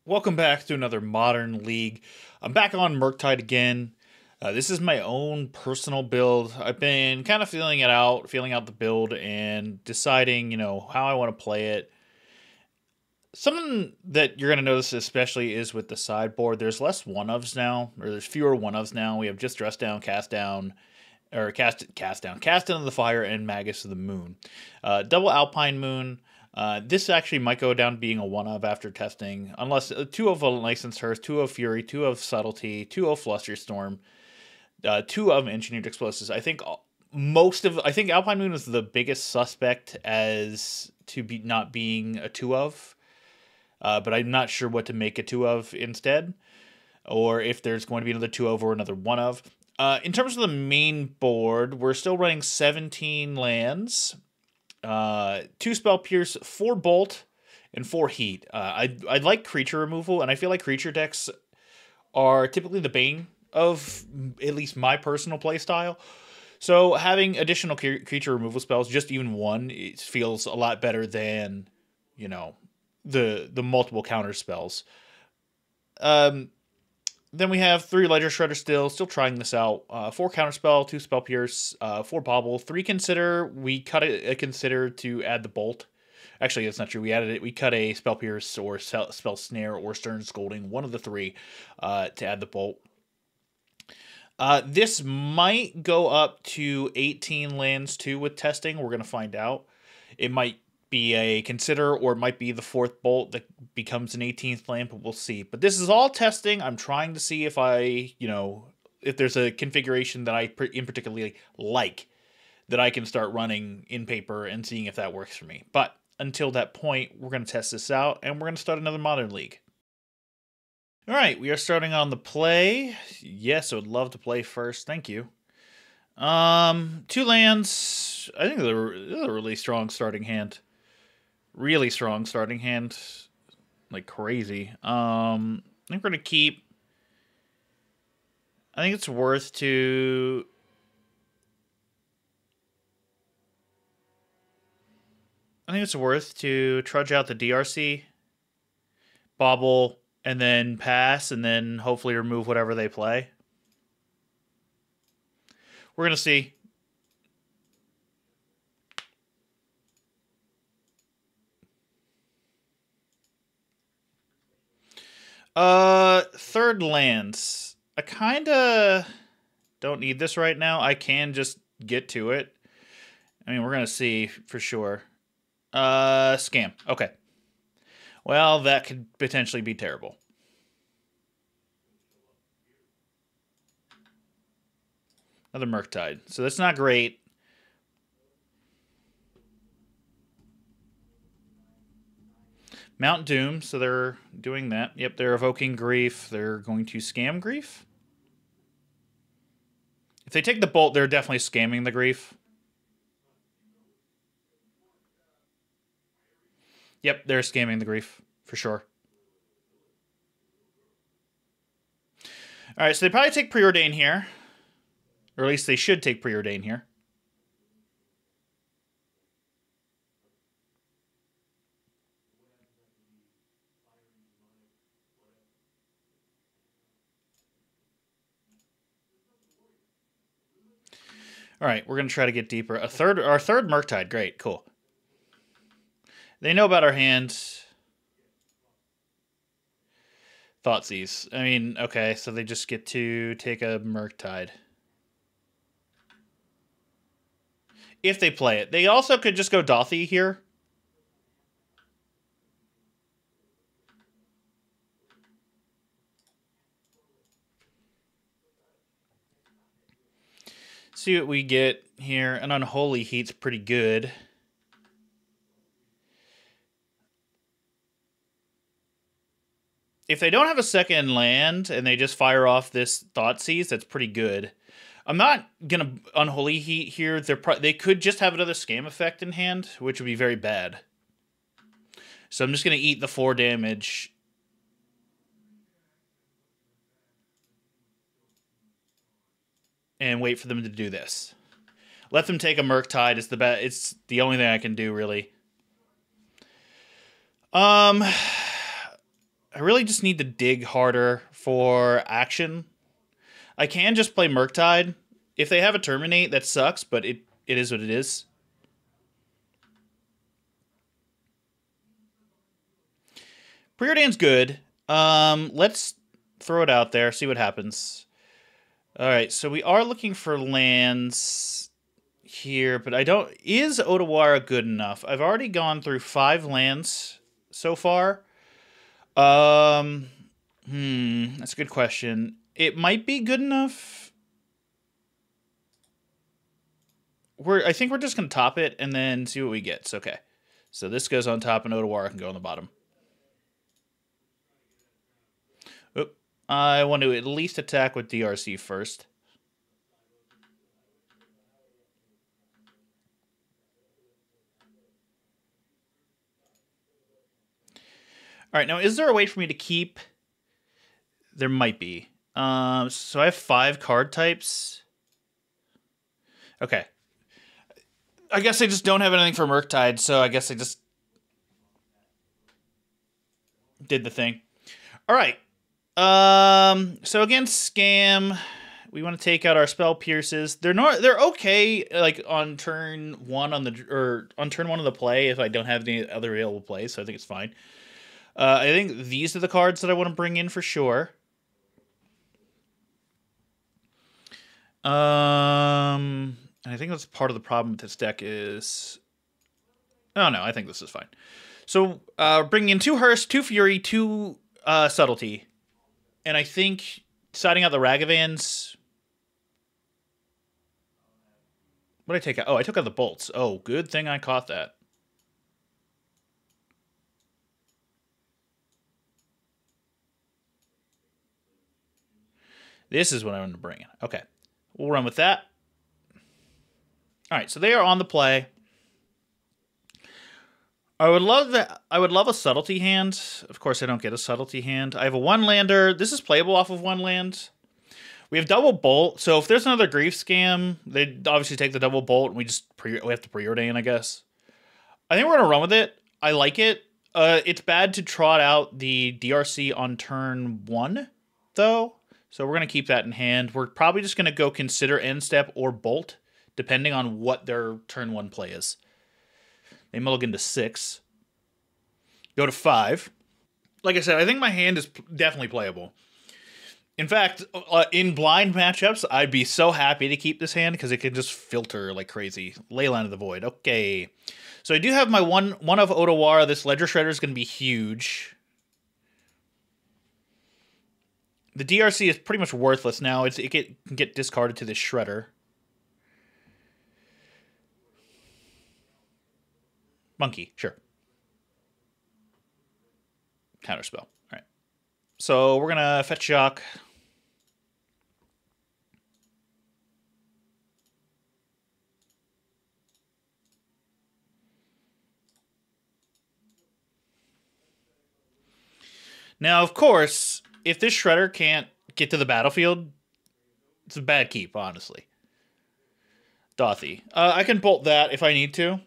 Welcome back to another Modern League. I'm back on Murktide again. This is my own personal build. I've been kind of feeling out the build and deciding, how I want to play it. Something that you're going to notice especially is with the sideboard. There's less one-ofs now, or there's fewer one-ofs now. We have just Dress Down, Cast Down, or Cast into the Fire, and Magus of the Moon. Double Alpine Moon. This actually might go down being a one of after testing, unless two of a Licensed Hearth, two of Fury, two of Subtlety, two of Flusterstorm, two of Engineered Explosives. I think Alpine Moon is the biggest suspect as to be not being a two of, but I'm not sure what to make a two of instead, or if there's going to be another two of or another one of. In terms of the main board, we're still running 17 lands. 2 Spell Pierce, 4 Bolt, and 4 Heat. I like creature removal, and I feel like creature decks are typically the bane of at least my personal playstyle. So having additional creature removal spells, just even one, it feels a lot better than, the multiple counter spells. Then we have 3 Ledger Shredder still trying this out. 4 Counterspell, 2 Spell Pierce, 4 Bobble, 3 Consider. We cut a Consider to add the Bolt. Actually, that's not true. We cut a Spell Pierce or Spell Snare or Stern Scolding, one of the 3, to add the Bolt. This might go up to 18 lands too with testing. We're going to find out. It might be a Consider, or it might be the 4th Bolt that becomes an 18th land, but we'll see. But this is all testing. I'm trying to see if if there's a configuration that I particularly like that I can start running in paper and seeing if that works for me. But until that point, we're going to test this out, and we're going to start another Modern League. All right, we are starting on the play. Yes, I would love to play first. Thank you. 2 lands. I think they're a really strong starting hand. Really strong starting hand, like crazy. I think we're gonna keep. I think it's worth to. Trudge out the DRC, bobble, and then pass, and then hopefully remove whatever they play. We're gonna see. Third lands. I kinda don't need this right now. I can just get to it. I mean, we're gonna see for sure. Scam. Okay. Well, that could potentially be terrible. Another Murktide. So that's not great. Mount Doom, so they're doing that. Yep, they're evoking Grief. They're going to scam Grief. If they take the Bolt, they're definitely scamming the Grief. Yep, they're scamming the Grief, for sure. Alright, so they probably take Preordain here. Or at least they should take Preordain here. All right, we're going to try to get deeper. Our third Murktide. Great, cool. They know about our hand. Thoughtseize. I mean, okay, so they just get to take a Murktide. If they play it. They also could just go Dothy here. See what we get here. An Unholy Heat's pretty good. If they don't have a second land and they just fire off this Thoughtseize, that's pretty good. I'm not gonna Unholy Heat here. They could just have another Scam effect in hand, which would be very bad. So I'm just gonna eat the 4 damage. And wait for them to do this. Let them take a Murktide. It's the only thing I can do, really. I really just need to dig harder for action. I can just play Murktide. If they have a Terminate, that sucks, but it is what it is. Preordain's good. Let's throw it out there, see what happens. All right, so we are looking for lands here, but I don't... Is Otawara good enough? I've already gone through 5 lands so far. That's a good question. It might be good enough. I think we're just going to top it and then see what we get. It's okay. So this goes on top and Otawara can go on the bottom. Oop. I want to at least attack with DRC first. All right, now is there a way for me to keep... There might be. So I have 5 card types. Okay. I guess I just don't have anything for Murktide, so I guess I just did the thing. All right. So against Scam, we want to take out our Spell Pierces. They're okay, like on turn 1 on turn 1 of the play if I don't have any other available plays, so I think it's fine. I think these are the cards that I want to bring in for sure. And I think that's part of the problem with this deck is... Oh, no, I think this is fine. So, bringing in 2 Hearst, 2 Fury, 2 Subtlety. And I think siding out the Ragavans... What did I take out? Oh, I took out the Bolts. Oh, good thing I caught that. This is what I want to bring in. Okay. We'll run with that. All right, so they are on the play. I would love a Subtlety hand. Of course, I don't get a Subtlety hand. I have a 1-lander. This is playable off of 1 land. We have double Bolt, so if there's another Grief Scam, they'd obviously take the double Bolt, and we have to preordain, I guess. I think we're going to run with it. I like it. It's bad to trot out the DRC on turn 1, though. So we're going to keep that in hand. We're probably just going to go consider End Step or Bolt, depending on what their turn 1 play is. They mulligan to 6. Go to 5. Like I said, I think my hand is definitely playable. In fact, in blind matchups, I'd be so happy to keep this hand because it can just filter like crazy. Leyline of the Void. Okay. So I do have my one of Otawara. This Ledger Shredder is going to be huge. The DRC is pretty much worthless now. It can get discarded to this Shredder. Monkey, sure. Counterspell. All right. So we're going to fetch Shock. Now, of course, if this Shredder can't get to the battlefield, it's a bad keep, honestly. Dothy. I can bolt that if I need to.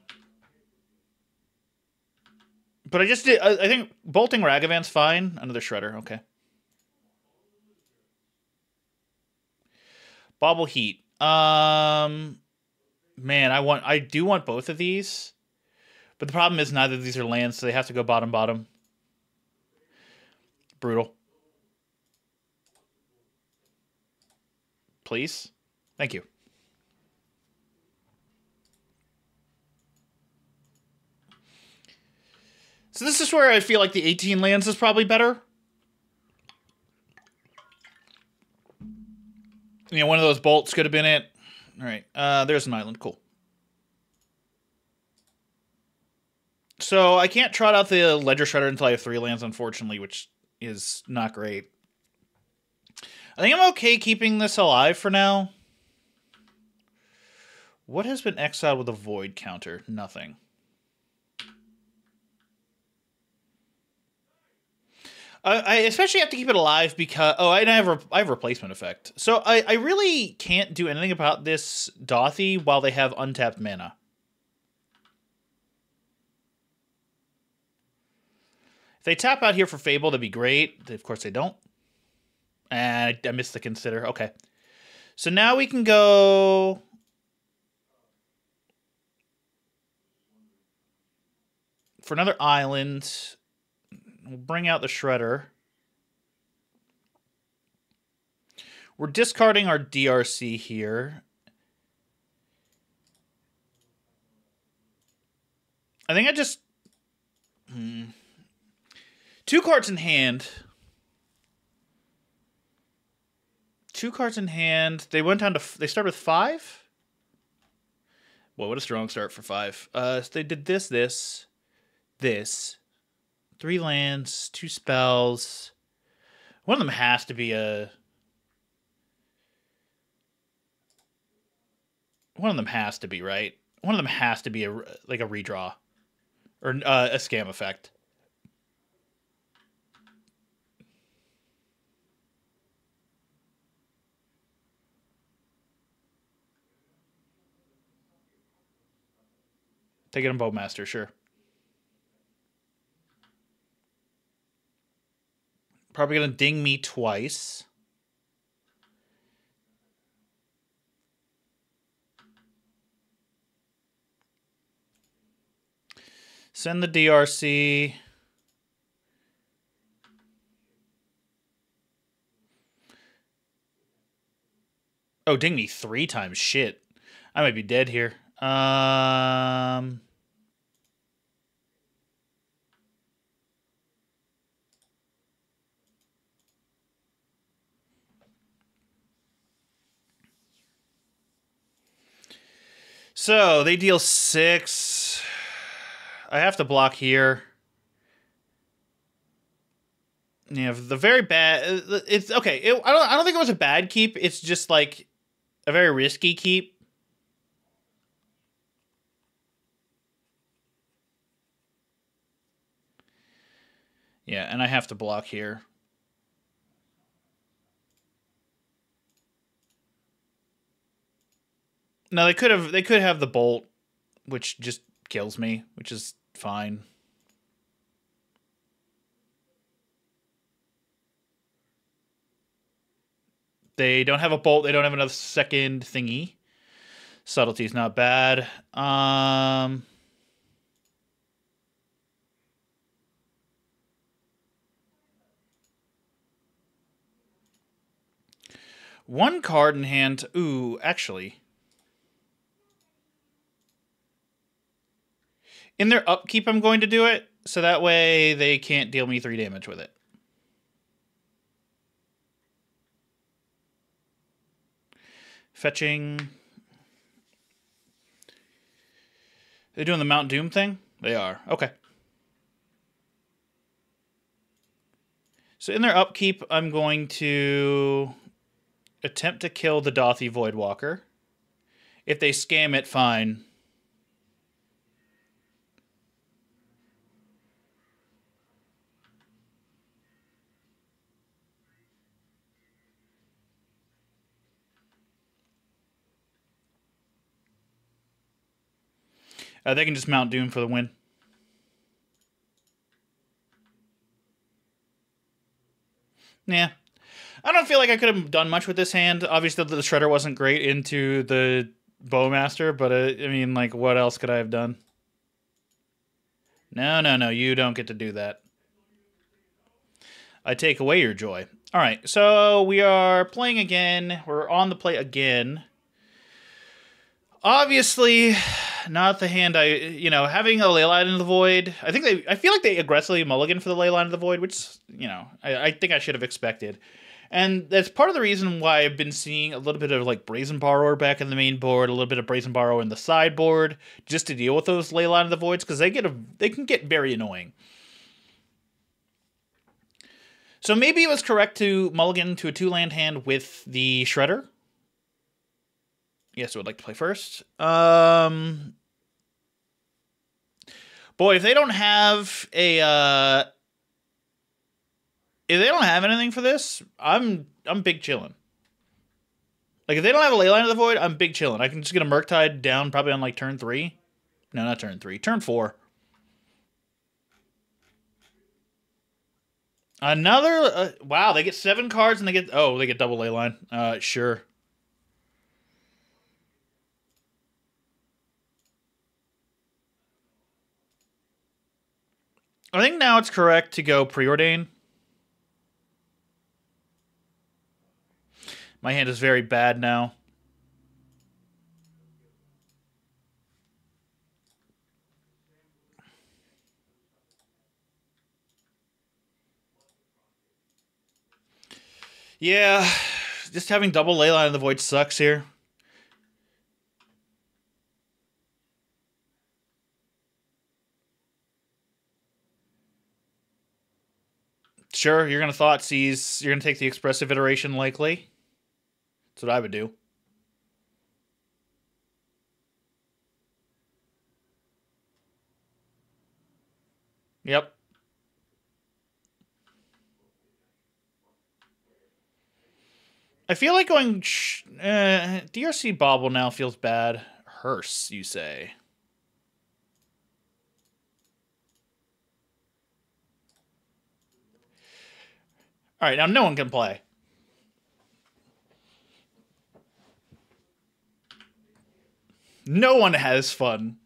But I just did... I think bolting Ragavan's fine. Another Shredder, okay. Bobble Heat. Man, I do want both of these. But the problem is neither of these are lands, so they have to go bottom. Brutal. Please? Thank you. So this is where I feel like the 18 lands is probably better. You know, one of those bolts could have been it. All right, there's an island. Cool. So I can't trot out the Ledger Shredder until I have 3 lands, unfortunately, which is not great. I think I'm okay keeping this alive for now. What has been exiled with a Void counter? Nothing. I especially have to keep it alive because... Oh, I have replacement effect. So I really can't do anything about this Dothy while they have untapped mana. they tap out here for Fable, that'd be great. Of course they don't. And I missed the consider. Okay. So now we can go... for another island. We'll bring out the Shredder. We're discarding our DRC here. I think I just... 2 cards in hand. 2 cards in hand. They went down to... they start with 5? Well, what a strong start for 5. So they did this. 3 lands, 2 spells. One of them has to be a... one of them has to be, right? One of them has to be like a redraw. Or a scam effect. Take it on Bowmaster, sure. Probably going to ding me twice. Send the DRC. Oh, ding me 3 times. Shit. I might be dead here. So, they deal 6. I have to block here. Yeah, the very bad... it's okay. I don't think it was a bad keep. It's just like a very risky keep. Yeah, and I have to block here. No, they could have the bolt, which just kills me, which is fine. They don't have a bolt. They don't have another second thingy. Subtlety's not bad. One card in hand. Ooh, actually. In their upkeep, I'm going to do it, so that way they can't deal me 3 damage with it. Fetching. They're doing the Mount Doom thing? They are. Okay. So in their upkeep, I'm going to attempt to kill the Dothy Voidwalker. If they scam it, fine. They can just Mount Doom for the win. Yeah. I don't feel like I could have done much with this hand. Obviously, the Shredder wasn't great into the Bowmaster, but I mean, like, what else could I have done? No, you don't get to do that. I take away your joy. All right, so we are playing again. We're on the play again. Obviously, not the hand having a Leyline in the Void. I feel like they aggressively mulligan for the Leyline of the Void, which, I think I should have expected. And that's part of the reason why I've been seeing a little bit of like Brazen Borrower back in the main board, a little bit of Brazen Borrower in the sideboard, just to deal with those Leyline of the Voids, because they can get very annoying. So maybe it was correct to mulligan to a 2-land hand with the Shredder. Yes, I would like to play first. Boy, if they don't have a if they don't have anything for this, I'm big chillin'. Like if they don't have a Leyline of the Void, I'm big chillin'. I can just get a Murktide down probably on like turn 3. No, not turn 3. Turn 4. Another wow, they get 7 cards and they get double ley line. Sure. I think now it's correct to go preordain. My hand is very bad now. Yeah, just having double leyline in the void sucks here. Sure, you're gonna Thoughtseize. You're gonna take the expressive iteration likely. That's what I would do. Yep. I feel like going DRC Bobble now feels bad. Hearse, you say? All right, now no one can play. No one has fun.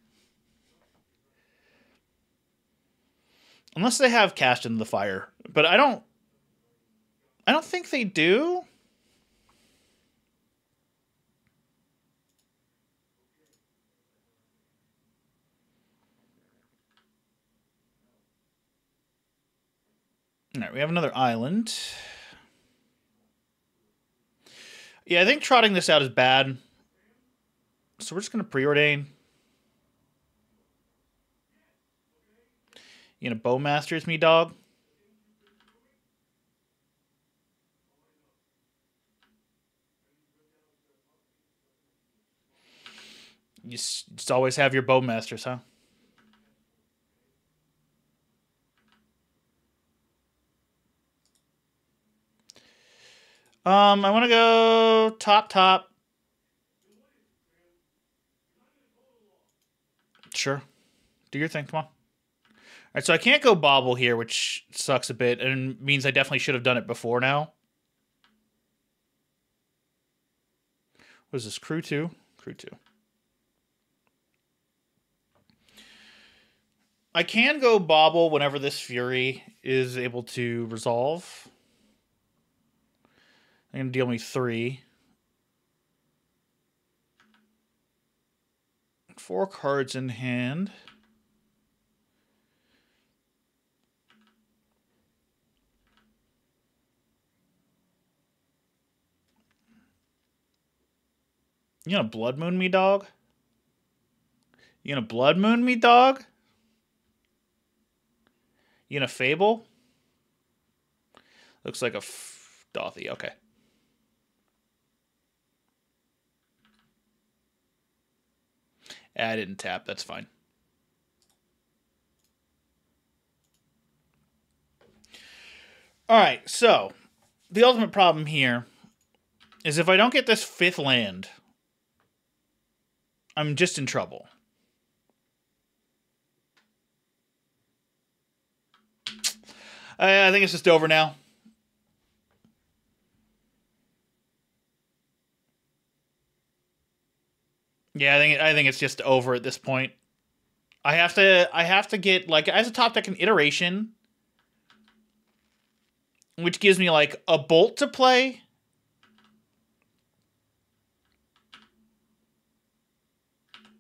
Unless they have Cast into the Fire. But I don't think they do. All right, we have another island. Yeah, I think trotting this out is bad. So we're just going to preordain. You know, Bowmasters me, dog? You just always have your Bowmasters, huh? I want to go top. Sure. Do your thing, come on. All right, so I can't go Bobble here, which sucks a bit, and means I definitely should have done it before now. What is this, Crew 2? Crew 2. I can go Bobble whenever this Fury is able to resolve. I'm going to deal me 3. 4 cards in hand. You gonna Blood Moon me, dog? You gonna Blood Moon me, dog? You gonna Fable? Looks like a Dothy, okay. I didn't tap, that's fine. Alright, so the ultimate problem here is if I don't get this 5th land, I'm just in trouble. I think it's just over now. Yeah, I think it's just over at this point. I have to get, like, as a top deck, an iteration, which gives me like a Bolt to play.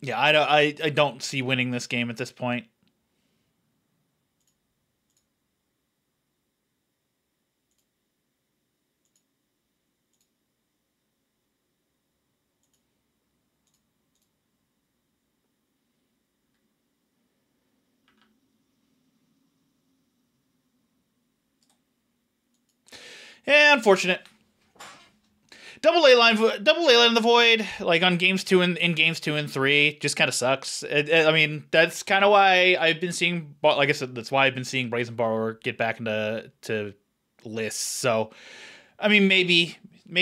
Yeah, I don't see winning this game at this point. Yeah, unfortunate. Double A line in the void, like on games 2 and in games 2 and 3, just kind of sucks. I mean, that's kind of why I've been seeing, like I said, that's why I've been seeing Brazen Borrower get back into lists. So, I mean, maybe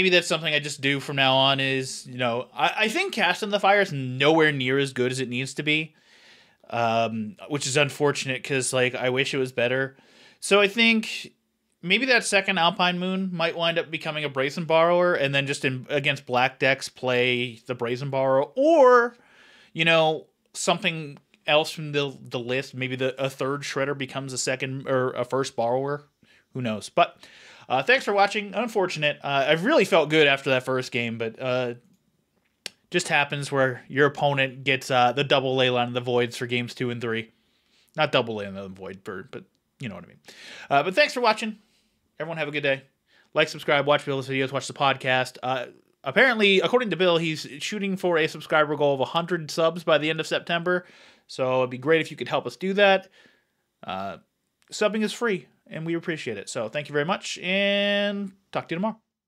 that's something I just do from now on. Is, you know, I think Cast in the Fire is nowhere near as good as it needs to be, which is unfortunate because, like, I wish it was better. So I think maybe that second Alpine Moon might wind up becoming a Brazen Borrower, and then just against black decks play the Brazen Borrower, or something else from the list. Maybe a third Shredder becomes a second or a first Borrower. Who knows? But thanks for watching. Unfortunate. I really felt good after that first game, but just happens where your opponent gets the double Leyline of the Voids for games 2 and 3. Not double Leyline of the Void bird, but you know what I mean. But thanks for watching. Everyone have a good day. Like, subscribe, watch Bill's videos, watch the podcast. Apparently, according to Bill, he's shooting for a subscriber goal of 100 subs by the end of September. So it'd be great if you could help us do that. Subbing is free, and we appreciate it. So thank you very much, and talk to you tomorrow.